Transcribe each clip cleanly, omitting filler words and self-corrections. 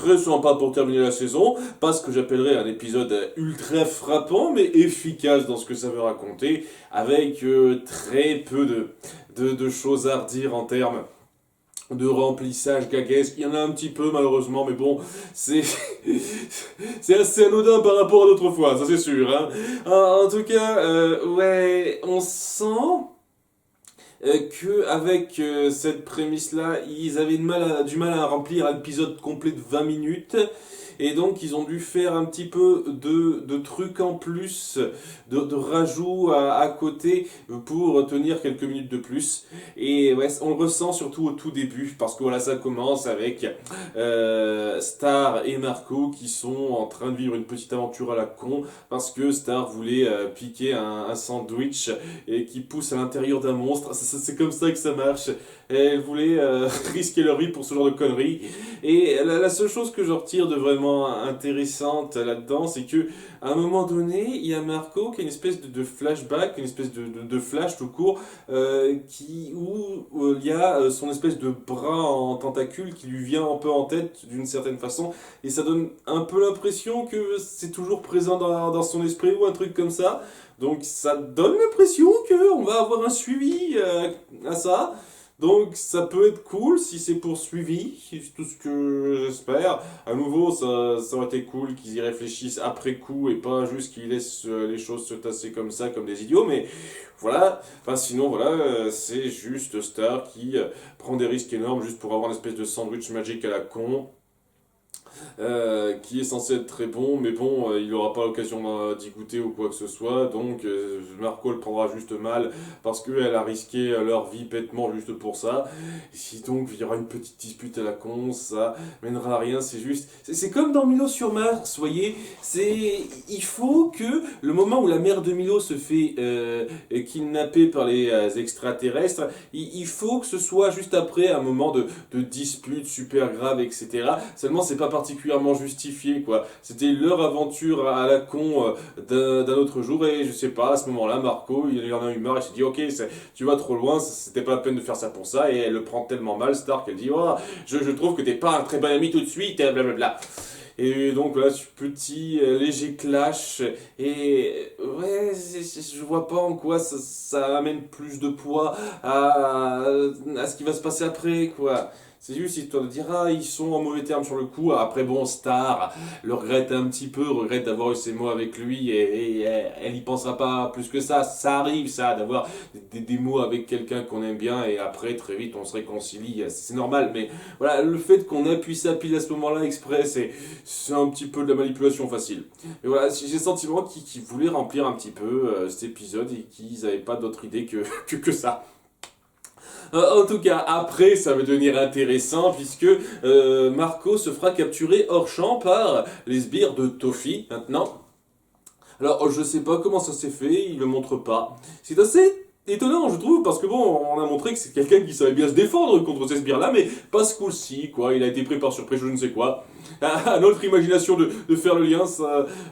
très sympa pour terminer la saison, pas ce que j'appellerais un épisode ultra frappant, mais efficace dans ce que ça veut raconter, avec très peu de choses à redire en termes de remplissage gaguesque. Il y en a un petit peu malheureusement, mais bon, c'est c'est assez anodin par rapport à d'autres fois, ça c'est sûr. Hein. En tout cas, ouais, on sent que avec cette prémisse-là, ils avaient du mal à remplir un épisode complet de 20 minutes. Et donc, ils ont dû faire un petit peu de trucs en plus, de rajouts à côté pour tenir quelques minutes de plus. Et ouais, on le ressent surtout au tout début, parce que voilà, ça commence avec Star et Marco qui sont en train de vivre une petite aventure à la con, parce que Star voulait piquer un sandwich et qui pousse à l'intérieur d'un monstre. C'est comme ça que ça marche. Et elle voulait risquer leur vie pour ce genre de conneries. Et la seule chose que je retire de vraiment intéressante là-dedans, c'est que à un moment donné, il y a Marco qui a une espèce de flashback, une espèce de flash tout court, où il y a son espèce de bras en tentacule qui lui vient un peu en tête d'une certaine façon, et ça donne un peu l'impression que c'est toujours présent dans son esprit ou un truc comme ça. Donc ça donne l'impression qu'on va avoir un suivi à ça. Donc ça peut être cool si c'est poursuivi, c'est tout ce que j'espère. À nouveau, ça aurait été cool qu'ils y réfléchissent après coup et pas juste qu'ils laissent les choses se tasser comme ça, comme des idiots. Mais voilà, enfin sinon voilà, c'est juste Star qui prend des risques énormes juste pour avoir une espèce de sandwich magique à la con. Qui est censé être très bon, mais bon, il n'aura pas l'occasion d'y goûter ou quoi que ce soit, donc Marco le prendra juste mal, parce qu'elle a risqué leur vie bêtement juste pour ça. Et si donc il y aura une petite dispute à la con, ça mènera à rien, c'est juste... C'est comme dans Milo sur Mars, vous voyez, il faut que le moment où la mère de Milo se fait kidnapper par les extraterrestres, il faut que ce soit juste après un moment de dispute super grave, etc. Seulement, c'est pas particulièrement justifié, quoi. C'était leur aventure à la con d'un autre jour, et je sais pas, à ce moment-là, Marco, il en a eu marre, il s'est dit, ok, tu vas trop loin, c'était pas la peine de faire ça pour ça, et elle le prend tellement mal, Stark, elle dit, oh, je trouve que t'es pas un très bon ami tout de suite, blablabla. Et donc voilà, ce petit léger clash, et ouais, je vois pas en quoi ça amène plus de poids à ce qui va se passer après, quoi. C'est juste histoire de dire, ah, ils sont en mauvais termes sur le coup. Après, bon, Star le regrette un petit peu, regrette d'avoir eu ces mots avec lui, et elle y pensera pas plus que ça. Ça arrive, ça, d'avoir des mots avec quelqu'un qu'on aime bien, et après, très vite, on se réconcilie. C'est normal, mais voilà, le fait qu'on appuie sa pile à ce moment-là exprès, c'est un petit peu de la manipulation facile. Et voilà, j'ai le sentiment qu'ils voulaient remplir un petit peu cet épisode, et qu'ils n'avaient pas d'autre idée que ça. En tout cas, après, ça va devenir intéressant puisque Marco se fera capturer hors champ par les sbires de Toffee maintenant. Alors, je sais pas comment ça s'est fait, il le montre pas. C'est assez étonnant, je trouve, parce que bon, on a montré que c'est quelqu'un qui savait bien se défendre contre ces sbires-là, mais pas ce coup-ci, quoi. Il a été pris par surprise, je ne sais quoi. À notre imagination de faire le lien, c'est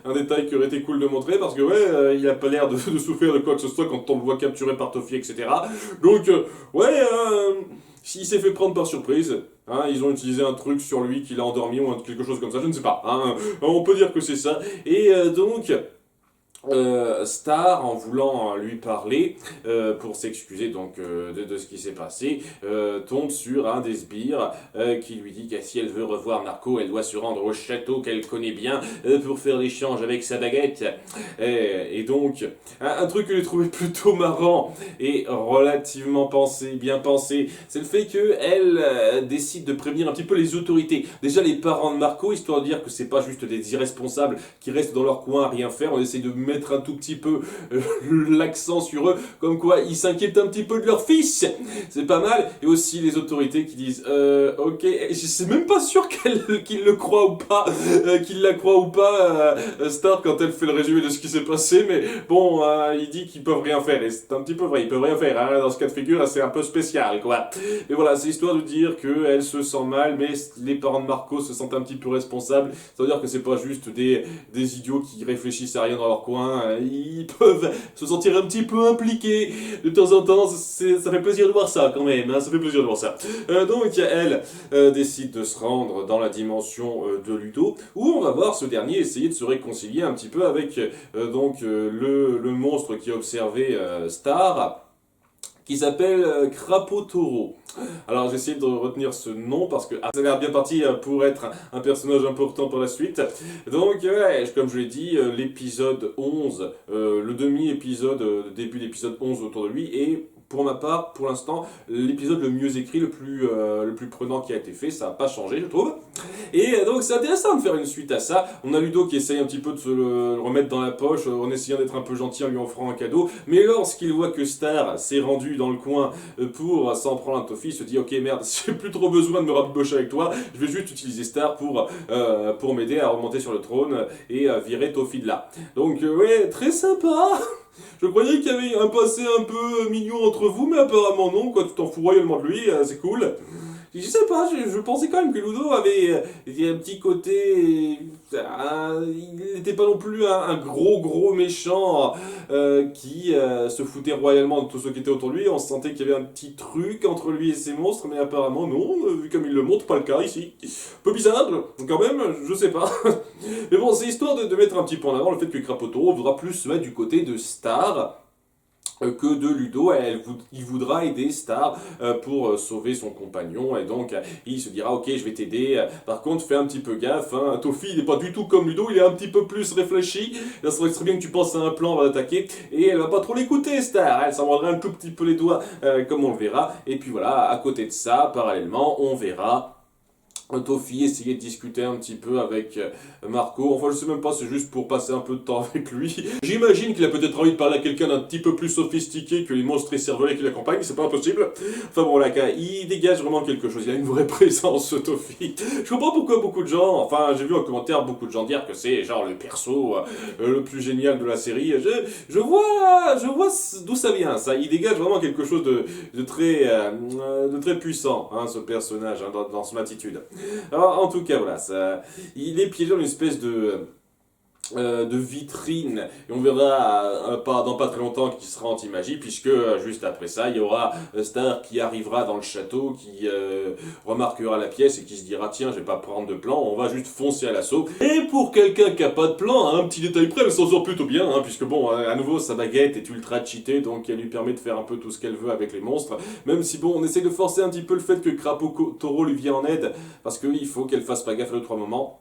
un détail qui aurait été cool de montrer, parce que ouais, il a pas l'air de souffrir de quoi que ce soit quand on le voit capturé par Toffee, etc. Donc, ouais, il s'est fait prendre par surprise. Hein, ils ont utilisé un truc sur lui qui l'a endormi ou quelque chose comme ça, je ne sais pas. Hein, on peut dire que c'est ça. Et donc... Star, en voulant lui parler pour s'excuser donc de ce qui s'est passé, tombe sur un des sbires qui lui dit que si elle veut revoir Marco, elle doit se rendre au château qu'elle connaît bien pour faire l'échange avec sa baguette. Et donc, un truc que j'ai trouvé plutôt marrant et relativement bien pensé, c'est le fait qu'elle décide de prévenir un petit peu les autorités. Déjà les parents de Marco, histoire de dire que c'est pas juste des irresponsables qui restent dans leur coin à rien faire, on essaie de mettre un tout petit peu l'accent sur eux, comme quoi ils s'inquiètent un petit peu de leur fils, c'est pas mal. Et aussi les autorités qui disent ok, je sais même pas sûr qu'ils le croient ou pas, qu'ils la croient ou pas, Stark, quand elle fait le résumé de ce qui s'est passé, mais bon, il dit qu'ils peuvent rien faire, et c'est un petit peu vrai, ils peuvent rien faire, hein, dans ce cas de figure, c'est un peu spécial, quoi. Et voilà, c'est histoire de dire qu'elle se sent mal, mais les parents de Marco se sentent un petit peu responsables, ça veut dire que c'est pas juste des idiots qui réfléchissent à rien dans leur coin, hein, ils peuvent se sentir un petit peu impliqués de temps en temps, ça fait plaisir de voir ça quand même, hein, ça fait plaisir de voir ça. Donc elle décide de se rendre dans la dimension de Ludo, où on va voir ce dernier essayer de se réconcilier un petit peu avec le monstre qui a observé Star, qui s'appelle Crapaud Taureau. Alors j'ai essayé de retenir ce nom parce que ça a l'air bien parti pour être un personnage important pour la suite. Donc ouais, comme je l'ai dit, l'épisode 11, le demi-épisode, début d'épisode 11 autour de lui, et pour ma part, pour l'instant, l'épisode le mieux écrit, le plus prenant qui a été fait, ça n'a pas changé je trouve. Et donc c'est intéressant de faire une suite à ça. On a Ludo qui essaye un petit peu de se le remettre dans la poche en essayant d'être un peu gentil en lui offrant un cadeau. Mais lorsqu'il voit que Star s'est rendu dans le coin pour s'en prendre un Toffee, il se dit ok merde, j'ai plus trop besoin de me rabibocher avec toi, je vais juste utiliser Star pour m'aider à remonter sur le trône et virer Toffee de là. Donc ouais, très sympa. Je croyais qu'il y avait un passé un peu mignon entre vous, mais apparemment non, quoi, tu t'en fous royalement de lui, c'est cool. Je sais pas, je pensais quand même que Ludo avait un petit côté... il n'était pas non plus un gros méchant qui se foutait royalement de tous ceux qui étaient autour de lui. On sentait qu'il y avait un petit truc entre lui et ses monstres, mais apparemment non, vu comme il le montre, pas le cas ici. Un peu bizarre, quand même, je sais pas. Mais bon, c'est histoire de mettre un petit peu en avant le fait que Crapaud Taureau voudra plus se mettre du côté de Star que de Ludo. Il voudra aider Star pour sauver son compagnon, et donc il se dira ok je vais t'aider, par contre fais un petit peu gaffe, hein. Toffee il n'est pas du tout comme Ludo, il est un petit peu plus réfléchi, là ça serait bien que tu penses à un plan avant d'attaquer, et elle va pas trop l'écouter Star, elle s'en mordra un tout petit peu les doigts comme on le verra, et puis voilà, à côté de ça, parallèlement, on verra Toffee essayer de discuter un petit peu avec Marco. Enfin, je sais même pas, c'est juste pour passer un peu de temps avec lui. J'imagine qu'il a peut-être envie de parler à quelqu'un d'un petit peu plus sophistiqué que les monstres et cervelets qui l'accompagnent, c'est pas impossible. Enfin bon, là, il dégage vraiment quelque chose, il a une vraie présence, ce Toffee. Je comprends pourquoi beaucoup de gens, enfin, j'ai vu en commentaire beaucoup de gens dire que c'est genre le perso le plus génial de la série. Je vois d'où ça vient, ça. Il dégage vraiment quelque chose de très puissant, hein, ce personnage, hein, dans son attitude. Alors, en tout cas, voilà, il est piégé dans une espèce de vitrine, et on verra dans pas très longtemps qu'il sera anti-magie, puisque juste après ça il y aura Star qui arrivera dans le château, qui remarquera la pièce et qui se dira tiens je vais pas prendre de plan, on va juste foncer à l'assaut. Et pour quelqu'un qui a pas de plan, un petit détail près, elle s'en sort plutôt bien, hein, puisque bon à nouveau sa baguette est ultra cheatée, donc elle lui permet de faire un peu tout ce qu'elle veut avec les monstres, même si bon on essaie de forcer un petit peu le fait que Crapaud Taureau lui vient en aide, parce qu'il faut qu'elle fasse pas gaffe à 2-3 moments.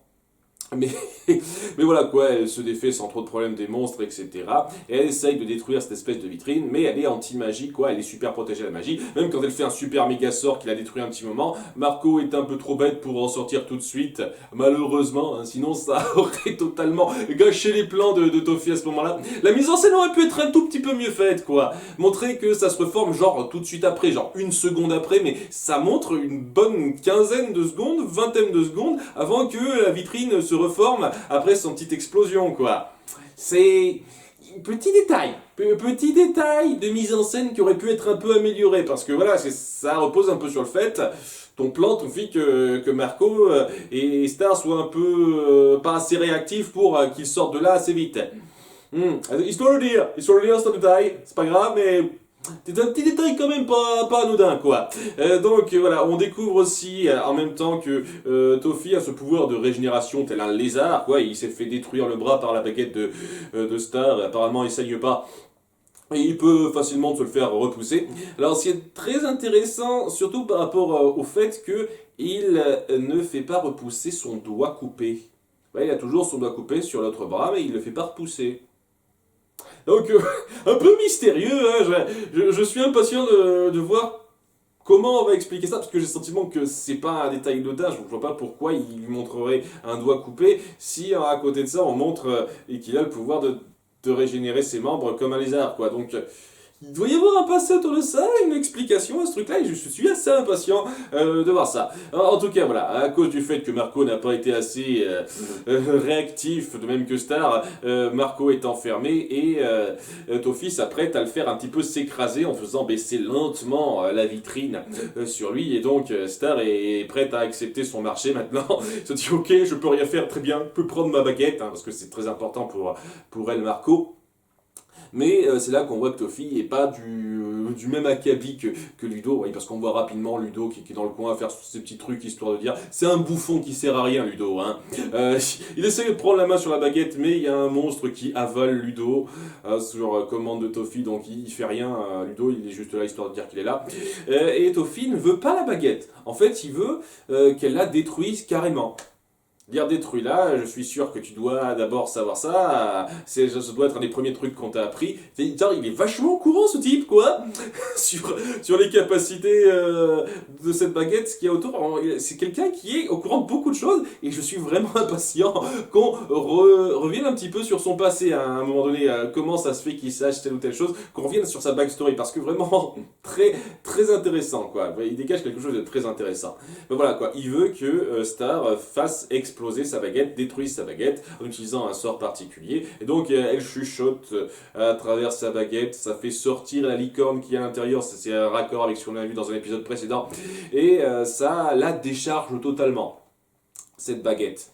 Mais voilà quoi, elle se défait sans trop de problèmes des monstres, etc. Et elle essaye de détruire cette espèce de vitrine, mais elle est anti-magie quoi, elle est super protégée de la magie. Même quand elle fait un super méga sort qui la détruit un petit moment, Marco est un peu trop bête pour en sortir tout de suite, malheureusement, hein, sinon ça aurait totalement gâché les plans de Toffee à ce moment-là. La mise en scène aurait pu être un tout petit peu mieux faite quoi, montrer que ça se reforme genre tout de suite après, genre une seconde après, mais ça montre une bonne quinzaine de secondes, vingtaine de secondes, avant que la vitrine se reforme après son petite explosion quoi. C'est petit détail de mise en scène qui aurait pu être un peu amélioré, parce que voilà, ça repose un peu sur le fait ton plan, ton fait que Marco et Star soient un peu pas assez réactifs pour qu'ils sortent de là assez vite. Histoire de dire, c'est un détail, c'est pas grave, mais c'est un petit détail quand même pas anodin quoi. Donc voilà, on découvre aussi en même temps que Toffee a ce pouvoir de régénération tel un lézard quoi. Il s'est fait détruire le bras par la baguette de Star, apparemment il saigne pas. Et il peut facilement se le faire repousser. Alors ce qui est très intéressant, surtout par rapport au fait qu'il ne fait pas repousser son doigt coupé. Ouais, il a toujours son doigt coupé sur l'autre bras, mais il ne le fait pas repousser. Donc, un peu mystérieux, hein, je suis impatient de voir comment on va expliquer ça, parce que j'ai le sentiment que c'est pas un détail d'audace, je vois pas pourquoi il lui montrerait un doigt coupé, si à côté de ça on montre qu'il a le pouvoir de régénérer ses membres comme un lézard, quoi. Donc, il doit y avoir un passé autour de ça, une explication à ce truc-là, et je suis assez impatient de voir ça. Alors, en tout cas, voilà, à cause du fait que Marco n'a pas été assez réactif, de même que Star, Marco est enfermé et Toffee s'apprête à le faire un petit peu s'écraser en faisant baisser lentement la vitrine sur lui, et donc Star est prête à accepter son marché maintenant. Il se dit ok, je peux rien faire, très bien, je peux prendre ma baguette, hein, parce que c'est très important pour elle, Marco. Mais c'est là qu'on voit que Toffee est pas du même acabit que Ludo, oui, parce qu'on voit rapidement Ludo qui est dans le coin à faire ses petits trucs histoire de dire c'est un bouffon qui sert à rien, Ludo. Hein. Il essaie de prendre la main sur la baguette, mais il y a un monstre qui avale Ludo sur commande de Toffee, donc il fait rien. Ludo, il est juste là histoire de dire qu'il est là. Et Toffee ne veut pas la baguette. En fait, il veut qu'elle la détruise carrément. Dire détruit là, je suis sûr que tu dois d'abord savoir ça, ça doit être un des premiers trucs qu'on t'a appris. Il est vachement au courant ce type quoi, sur les capacités de cette baguette, ce qu'il y a autour. C'est quelqu'un qui est au courant de beaucoup de choses et je suis vraiment impatient qu'on revienne un petit peu sur son passé à un moment donné, comment ça se fait qu'il sache telle ou telle chose, qu'on revienne sur sa backstory parce que vraiment très, très intéressant quoi. Il dégage quelque chose de très intéressant. Mais voilà quoi, il veut que Star fasse exploser sa baguette, détruise sa baguette en utilisant un sort particulier. Et donc elle chuchote à travers sa baguette, ça fait sortir la licorne qui est à l'intérieur, c'est un raccord avec ce qu'on a vu dans un épisode précédent. Et ça la décharge totalement, cette baguette.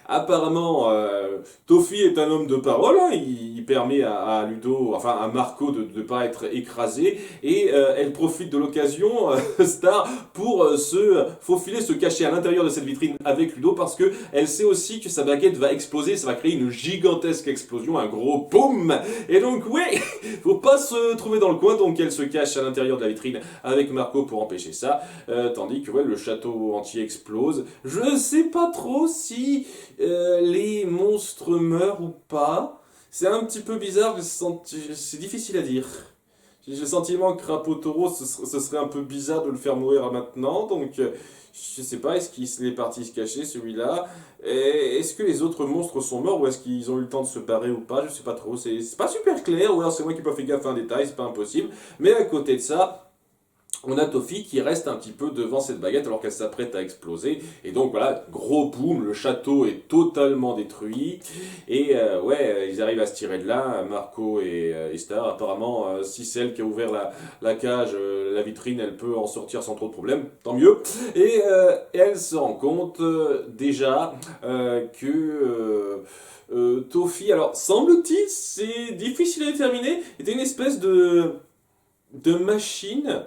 Apparemment, Toffee est un homme de parole, hein, il permet à Ludo, enfin à Marco de ne pas être écrasé, et elle profite de l'occasion, Star, pour se faufiler, se cacher à l'intérieur de cette vitrine avec Ludo, parce que elle sait aussi que sa baguette va exploser, ça va créer une gigantesque explosion, un gros boom, et donc ouais, faut pas se trouver dans le coin, donc elle se cache à l'intérieur de la vitrine avec Marco pour empêcher ça, tandis que ouais, le château entier explose. Je sais pas trop si les monstres meurent ou pas. C'est un petit peu bizarre, c'est difficile à dire. J'ai le sentiment que Rapotoro, ce serait un peu bizarre de le faire mourir maintenant, donc je sais pas, est-ce qu'il est parti se cacher celui-là? Est-ce que les autres monstres sont morts ou est-ce qu'ils ont eu le temps de se barrer ou pas? Je sais pas trop, c'est pas super clair, ou alors c'est moi qui n'ai pas fait gaffe à un détail, c'est pas impossible. Mais à côté de ça, on a Toffee qui reste un petit peu devant cette baguette alors qu'elle s'apprête à exploser. Et donc voilà, gros boom, le château est totalement détruit. Et ouais, ils arrivent à se tirer de là, Marco et Star. Apparemment, si c'est elle qui a ouvert la cage, la vitrine, elle peut en sortir sans trop de problème, tant mieux. Et elle se rend compte déjà que... Toffee, alors semble-t-il, c'est difficile à déterminer, était une espèce de machine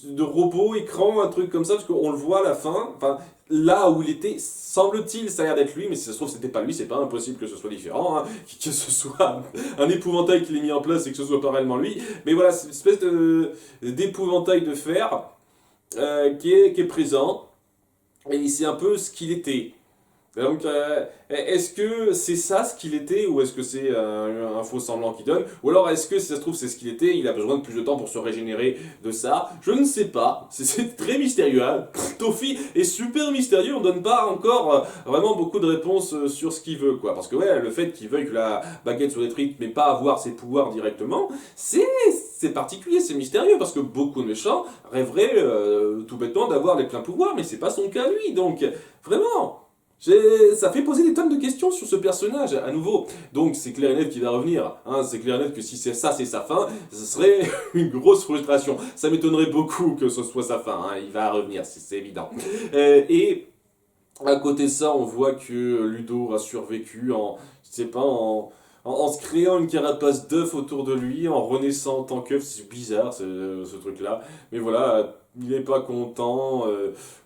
de robot, écran, un truc comme ça, parce qu'on le voit à la fin, enfin, là où il était, semble-t-il, ça a l'air d'être lui, mais si ça se trouve c'était pas lui, c'est pas impossible que ce soit différent, hein, que ce soit un épouvantail qu'il ait mis en place et que ce soit pas réellement lui, mais voilà, c'est une espèce d'épouvantail de fer qui est présent, et c'est un peu ce qu'il était. Donc, est-ce que c'est ça ce qu'il était ou est-ce que c'est un faux semblant qu'il donne? Ou alors est-ce que si ça se trouve c'est ce qu'il était, il a besoin de plus de temps pour se régénérer de ça? Je ne sais pas, c'est très mystérieux. Hein. Toffee est super mystérieux, on donne pas encore vraiment beaucoup de réponses sur ce qu'il veut. Quoi. Parce que ouais, le fait qu'il veuille que la baguette soit détruite mais pas avoir ses pouvoirs directement, c'est particulier, c'est mystérieux parce que beaucoup de méchants rêveraient tout bêtement d'avoir les pleins pouvoirs, mais c'est pas son cas lui. Donc vraiment... Ça fait poser des tonnes de questions sur ce personnage, à nouveau. Donc c'est clair et net qu'il va revenir. Hein. C'est clair et net que si c'est ça, c'est sa fin, ce serait une grosse frustration. Ça m'étonnerait beaucoup que ce soit sa fin. Hein. Il va revenir, c'est évident. Et à côté de ça, on voit que Ludo a survécu en, je sais pas, en se créant une carapace d'œuf autour de lui, en renaissant en tant qu'œuf. C'est bizarre ce truc-là. Mais voilà, il n'est pas content.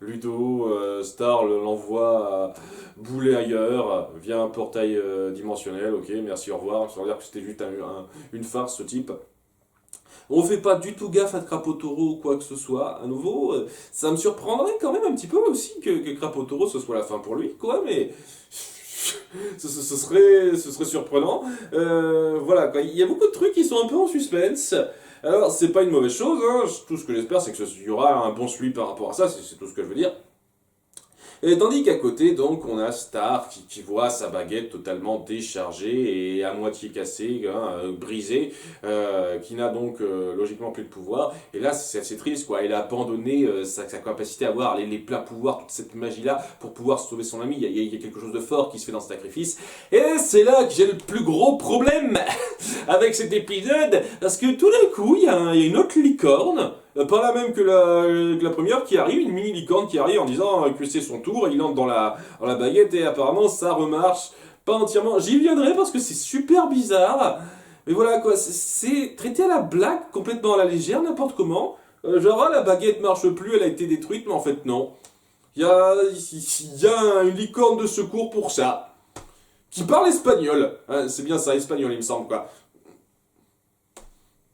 Ludo, Star l'envoie bouler ailleurs via un portail dimensionnel. Ok, merci, au revoir. Ça veut dire que c'était juste une farce ce type. On fait pas du tout gaffe à Krapotoro ou quoi que ce soit. À nouveau, ça me surprendrait quand même un petit peu aussi que Krapotoro ce soit la fin pour lui, quoi, mais ce serait surprenant. Voilà, quoi. Il y a beaucoup de trucs qui sont un peu en suspense. Alors, c'est pas une mauvaise chose, hein. Tout ce que j'espère, c'est qu'il y aura un bon suivi par rapport à ça, c'est tout ce que je veux dire. Et tandis qu'à côté, donc, on a Star qui voit sa baguette totalement déchargée et à moitié cassée, hein, brisée, qui n'a donc logiquement plus de pouvoir. Et là, c'est assez triste, quoi. Il a abandonné sa capacité à avoir les pleins pouvoirs, toute cette magie-là, pour pouvoir sauver son ami. Il y a quelque chose de fort qui se fait dans ce sacrifice. Et c'est là que j'ai le plus gros problème avec cet épisode, parce que tout d'un coup, il y a une autre licorne, pas la même que la première, qui arrive, une mini licorne qui arrive en disant que c'est son tour, et il entre dans la baguette, et apparemment ça remarche pas entièrement. J'y viendrai parce que c'est super bizarre, mais voilà quoi, c'est traité à la blague, complètement à la légère, n'importe comment. Genre, ah, la baguette marche plus, elle a été détruite, mais en fait non. Il y a une licorne de secours pour ça, qui parle espagnol. Hein, c'est bien ça, espagnol il me semble quoi.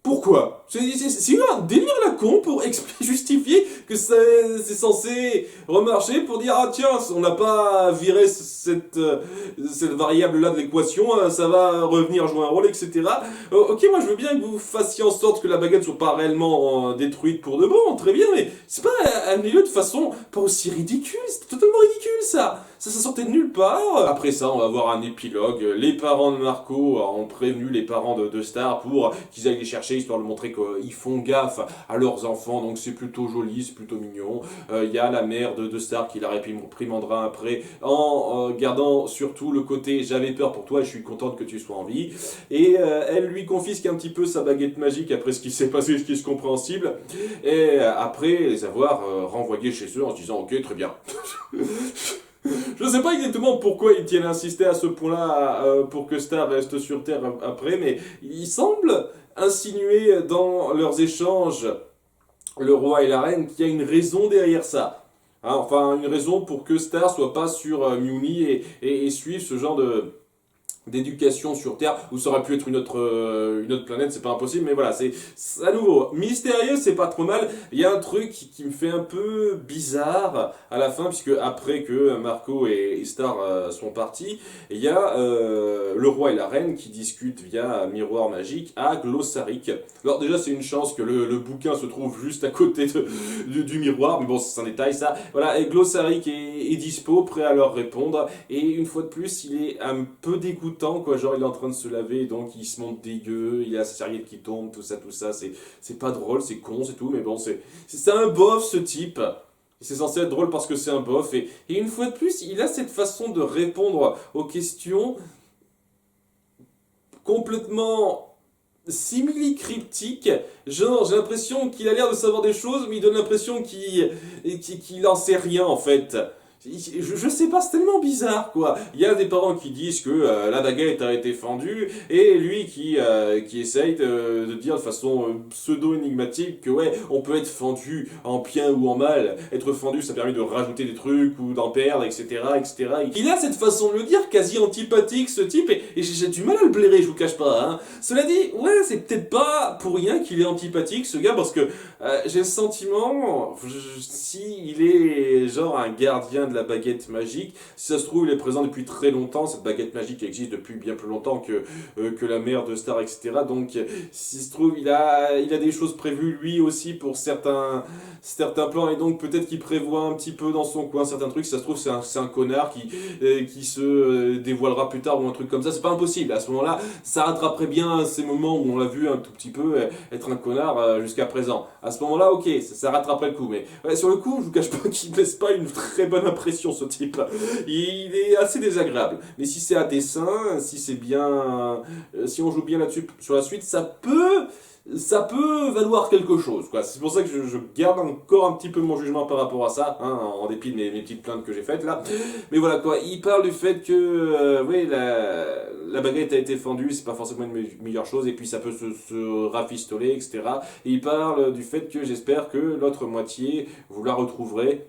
Pourquoi? C'est un délire la con pour justifier que c'est censé remarcher pour dire ah tiens on n'a pas viré cette variable là de l'équation, ça va revenir jouer un rôle etc. Ok moi je veux bien que vous fassiez en sorte que la baguette soit pas réellement détruite pour de bon, très bien, mais c'est pas un milieu de façon pas aussi ridicule, c'est totalement ridicule ça sortait de nulle part. Après ça on va voir un épilogue, les parents de Marco ont prévenu les parents de Star pour qu'ils aillent les chercher histoire de montrer qu'ils font gaffe à leurs enfants, donc c'est plutôt joli, c'est plutôt mignon. Il y a la mère de Star qui la réprimandera après en gardant surtout le côté j'avais peur pour toi et je suis contente que tu sois en vie. Et elle lui confisque un petit peu sa baguette magique après ce qui s'est passé, ce qui est compréhensible. Et après les avoir renvoyés chez eux en se disant ok très bien. Je sais pas exactement pourquoi ils tiennent à insister à ce point-là pour que Star reste sur Terre après, mais il semble insinuer dans leurs échanges, le roi et la reine, qu'il y a une raison derrière ça. Hein, enfin, une raison pour que Star soit pas sur Muni et suive ce genre d'éducation sur Terre, où ça aurait pu être une autre planète, c'est pas impossible, mais voilà, c'est à nouveau mystérieux, c'est pas trop mal. Il y a un truc qui me fait un peu bizarre à la fin, puisque après que Marco et Star sont partis, il y a le roi et la reine qui discutent via un miroir magique à Glossaric. Alors déjà c'est une chance que le bouquin se trouve juste à côté du miroir, mais bon c'est un détail ça. Voilà, et Glossaric est dispo, prêt à leur répondre, et une fois de plus il est un peu dégoûté quoi, genre il est en train de se laver, donc il se monte dégueu, il a sa serviette qui tombe, tout ça, c'est pas drôle, c'est con, c'est tout, mais bon, c'est un bof ce type. C'est censé être drôle parce que c'est un bof, et une fois de plus, il a cette façon de répondre aux questions complètement simili-cryptique, genre j'ai l'impression qu'il a l'air de savoir des choses, mais il donne l'impression qu'il en sait rien en fait. Je sais pas, c'est tellement bizarre quoi. Il y a des parents qui disent que la baguette a été fendue et lui qui essaye de dire de façon pseudo-énigmatique que ouais, on peut être fendu en bien ou en mal. Être fendu ça permet de rajouter des trucs ou d'en perdre, etc., etc. Il a cette façon de le dire quasi antipathique ce type et j'ai du mal à le blairer, je vous cache pas. Hein. Cela dit, ouais, c'est peut-être pas pour rien qu'il est antipathique ce gars parce que j'ai le sentiment, si il est genre un gardien de la baguette magique. Si ça se trouve, il est présent depuis très longtemps. Cette baguette magique existe depuis bien plus longtemps que la mère de Star, etc. Donc, si ça se trouve, il a des choses prévues lui aussi pour certains plans et donc peut-être qu'il prévoit un petit peu dans son coin certains trucs. Si ça se trouve, c'est un connard qui se dévoilera plus tard ou un truc comme ça. C'est pas impossible. À ce moment-là, ça rattraperait bien ces moments où on l'a vu un tout petit peu être un connard jusqu'à présent. À ce moment-là, ok, ça rattraperait le coup. Mais ouais, sur le coup, je vous cache pas qu'il ne laisse pas une très bonne impression ce type. Il est assez désagréable. Mais si c'est à dessein, si c'est bien, si on joue bien là-dessus sur la suite, ça peut valoir quelque chose, quoi. C'est pour ça que je garde encore un petit peu mon jugement par rapport à ça, hein, en dépit de mes petites plaintes que j'ai faites là. Mais voilà quoi, il parle du fait que oui, la baguette a été fendue, c'est pas forcément une meilleure chose, et puis ça peut se rafistoler, etc. Et il parle du fait que j'espère que l'autre moitié, vous la retrouverez.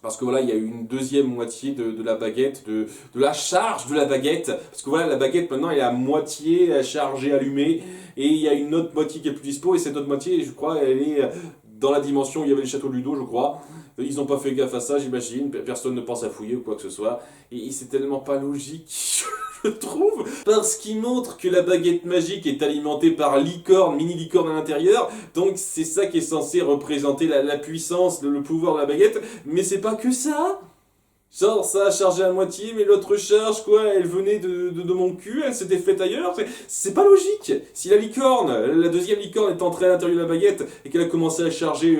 Parce que voilà, il y a eu une deuxième moitié de la baguette, de la charge de la baguette. Parce que voilà, la baguette maintenant elle est à moitié chargée, allumée. Et il y a une autre moitié qui est plus dispo. Et cette autre moitié, je crois, elle est dans la dimension où il y avait le château Ludo, je crois. Ils n'ont pas fait gaffe à ça, j'imagine. Personne ne pense à fouiller ou quoi que ce soit. Et c'est tellement pas logique. Je trouve, parce qu'il montre que la baguette magique est alimentée par licorne, mini-licorne à l'intérieur, donc c'est ça qui est censé représenter la puissance, le pouvoir de la baguette, mais c'est pas que ça. Genre, ça a chargé à moitié, mais l'autre charge, quoi, elle venait de mon cul, elle s'était faite ailleurs. C'est pas logique. Si la deuxième licorne est entrée à l'intérieur de la baguette et qu'elle a commencé à charger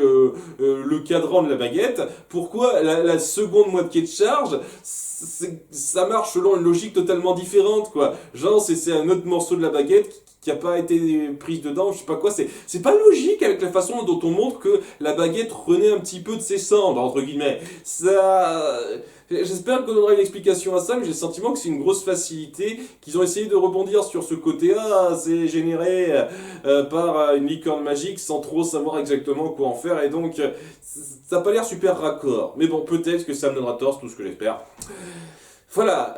le cadran de la baguette, pourquoi la seconde moitié de charge, ça marche selon une logique totalement différente, quoi. Genre, c'est un autre morceau de la baguette qui a pas été prise dedans, je sais pas quoi, c'est pas logique avec la façon dont on montre que la baguette renaît un petit peu de ses cendres, entre guillemets. Ça... J'espère qu'on aura une explication à ça, mais j'ai le sentiment que c'est une grosse facilité, qu'ils ont essayé de rebondir sur ce côté. Ah, c'est généré par une licorne magique sans trop savoir exactement quoi en faire, et donc ça n'a pas l'air super raccord. Mais bon, peut-être que ça me donnera tort, c'est tout ce que j'espère. Voilà,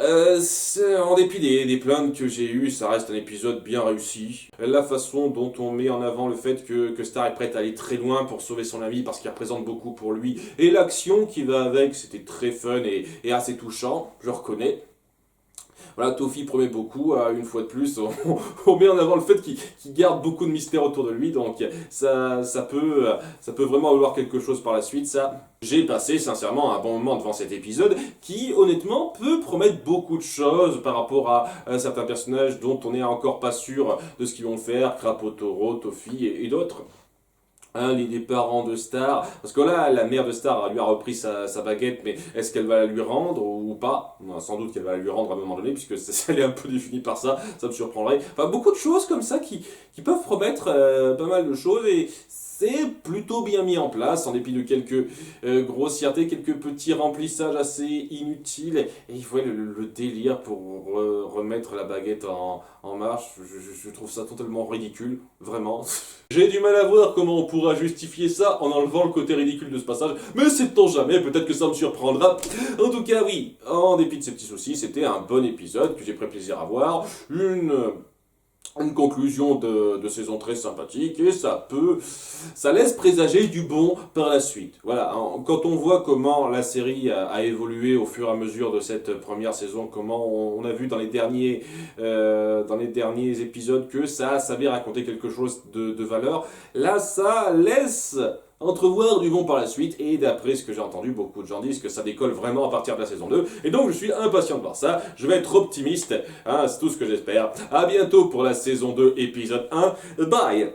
en dépit des plaintes que j'ai eues, ça reste un épisode bien réussi. La façon dont on met en avant le fait que Star est prête à aller très loin pour sauver son ami parce qu'il représente beaucoup pour lui, et l'action qui va avec, c'était très fun et assez touchant, je reconnais. Voilà, Tofi promet beaucoup, une fois de plus, on met en avant le fait qu'il garde beaucoup de mystère autour de lui, donc ça peut vraiment avoir quelque chose par la suite, ça. J'ai passé sincèrement un bon moment devant cet épisode qui, honnêtement, peut promettre beaucoup de choses par rapport à certains personnages dont on n'est encore pas sûr de ce qu'ils vont faire, Krapotoro, Tofi et d'autres. Hein, les parents de Star, parce que là, la mère de Star lui a repris sa baguette, mais est-ce qu'elle va la lui rendre ou pas? Sans doute qu'elle va la lui rendre à un moment donné, puisque elle est un peu définie par ça me surprendrait. Enfin, beaucoup de choses comme ça qui peuvent promettre pas mal de choses, et c'est plutôt bien mis en place, en dépit de quelques grossièretés, quelques petits remplissages assez inutiles, et il faut le délire pour remettre la baguette en marche, je trouve ça totalement ridicule, vraiment. J'ai du mal à voir comment on pourra justifier ça en enlevant le côté ridicule de ce passage, mais sait-on jamais, peut-être que ça me surprendra. En tout cas, oui, en dépit de ces petits soucis, c'était un bon épisode que j'ai pris plaisir à voir, une conclusion de saison très sympathique, et ça laisse présager du bon par la suite. Voilà, quand on voit comment la série a évolué au fur et à mesure de cette première saison, comment on a vu dans les derniers épisodes que ça savait raconter quelque chose de valeur, là ça laisse entrevoir du bon par la suite, et d'après ce que j'ai entendu, beaucoup de gens disent que ça décolle vraiment à partir de la saison 2, et donc je suis impatient de voir ça, je vais être optimiste, hein, c'est tout ce que j'espère. À bientôt pour la saison 2, épisode 1, bye.